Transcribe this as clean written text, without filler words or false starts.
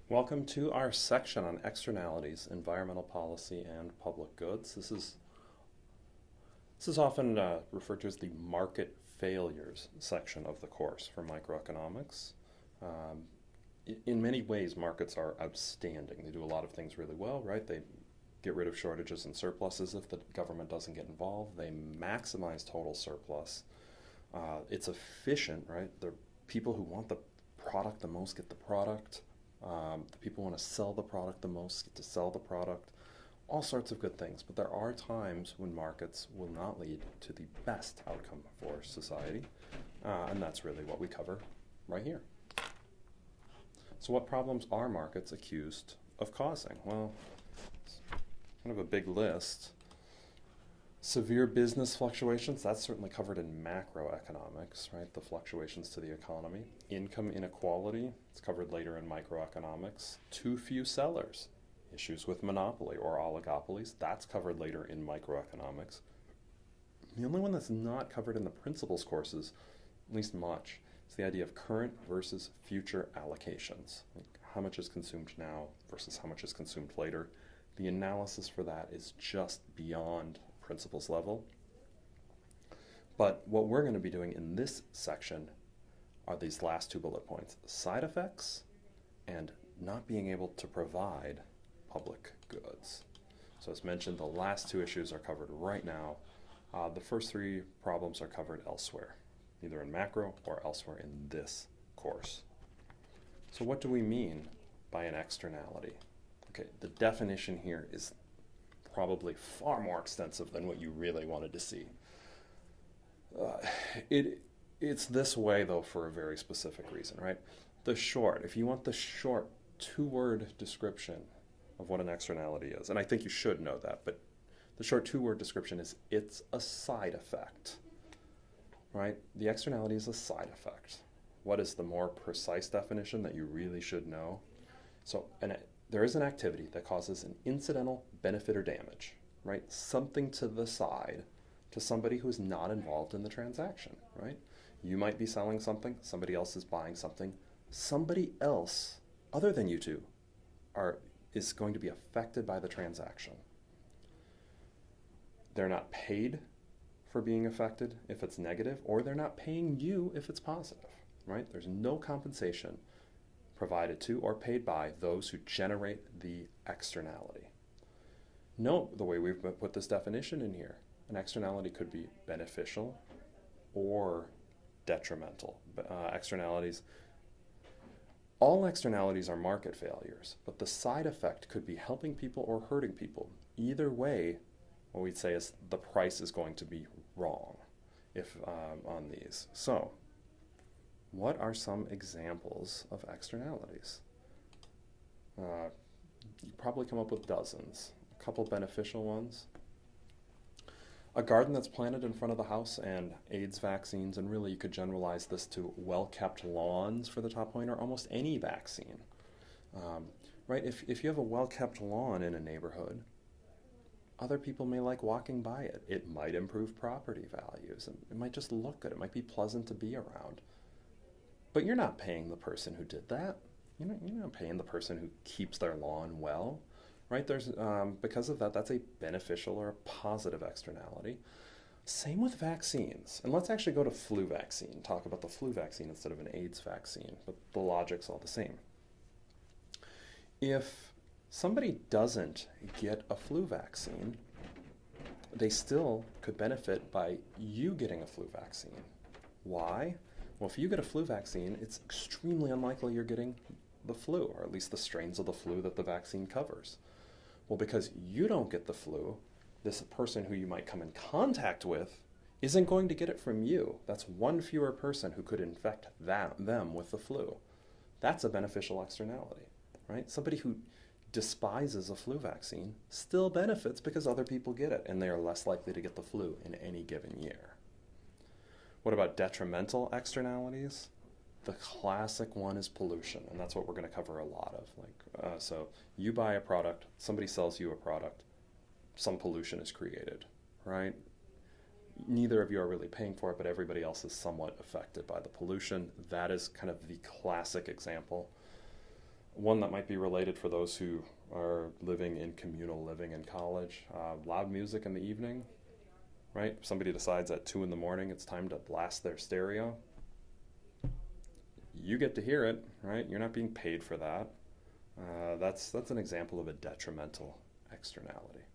Welcome to our section on externalities, environmental policy, and public goods. This is often referred to as the market failures section of the course for microeconomics. In many ways, markets are outstanding. They do a lot of things really well, right? They get rid of shortages and surpluses if the government doesn't get involved. They maximize total surplus. It's efficient, right? The people who want the product the most get the product. The people who want to sell the product the most get to sell the product. All sorts of good things. But there are times when markets will not lead to the best outcome for society. And that's really what we cover right here. So what problems are markets accused of causing? Well, it's kind of a big list. Severe business fluctuations, that's certainly covered in macroeconomics, right? The fluctuations to the economy. Income inequality, it's covered later in microeconomics. Too few sellers, issues with monopoly or oligopolies, that's covered later in microeconomics. The only one that's not covered in the principles courses, at least much, is the idea of current versus future allocations. Like how much is consumed now versus how much is consumed later. The analysis for that is just beyond principles level. But what we're going to be doing in this section are these last two bullet points: side effects and not being able to provide public goods. So as mentioned, the last two issues are covered right now. The first three problems are covered elsewhere, either in macro or elsewhere in this course. So what do we mean by an externality? Okay, the definition here is probably far more extensive than what you really wanted to see. It's this way, though, for a very specific reason, right? If you want the short two-word description of what an externality is, and I think you should know that, but the short two-word description is it's a side effect, right? The externality is a side effect. What is the more precise definition that you really should know? So, there is an activity that causes an incidental benefit or damage, right? Something to the side to somebody who's not involved in the transaction, right? You might be selling something, somebody else is buying something. Somebody else, other than you two, is going to be affected by the transaction. They're not paid for being affected if it's negative, or they're not paying you if it's positive, right? There's no compensation provided to or paid by those who generate the externality. Note the way we've put this definition in here. An externality could be beneficial or detrimental. All externalities are market failures, but the side effect could be helping people or hurting people. Either way, what we'd say is the price is going to be wrong on these. So, what are some examples of externalities? You probably come up with dozens. A couple beneficial ones. A garden that's planted in front of the house and AIDS vaccines, and really you could generalize this to well-kept lawns for the top point, or almost any vaccine. Right? If you have a well-kept lawn in a neighborhood, other people may like walking by it. It might improve property values. It might just look good. It might be pleasant to be around. But you're not paying the person who did that. You're not paying the person who keeps their lawn well, right? Because of that, that's a beneficial or a positive externality. Same with vaccines. And let's actually go to flu vaccine, talk about the flu vaccine instead of an AIDS vaccine, but the logic's all the same. If somebody doesn't get a flu vaccine, they still could benefit by you getting a flu vaccine. Why? Well, if you get a flu vaccine, it's extremely unlikely you're getting the flu, or at least the strains of the flu that the vaccine covers. Well, because you don't get the flu, this person who you might come in contact with isn't going to get it from you. That's one fewer person who could infect them with the flu. That's a beneficial externality, right? Somebody who despises a flu vaccine still benefits because other people get it, and they are less likely to get the flu in any given year. What about detrimental externalities? The classic one is pollution, and that's what we're going to cover a lot of. So you buy a product, somebody sells you a product, some pollution is created, right? Neither of you are really paying for it, but everybody else is somewhat affected by the pollution. That is kind of the classic example. One that might be related for those who are living in communal living in college, loud music in the evening, right? Somebody decides at 2 in the morning it's time to blast their stereo. You get to hear it, right? You're not being paid for that. That's an example of a detrimental externality.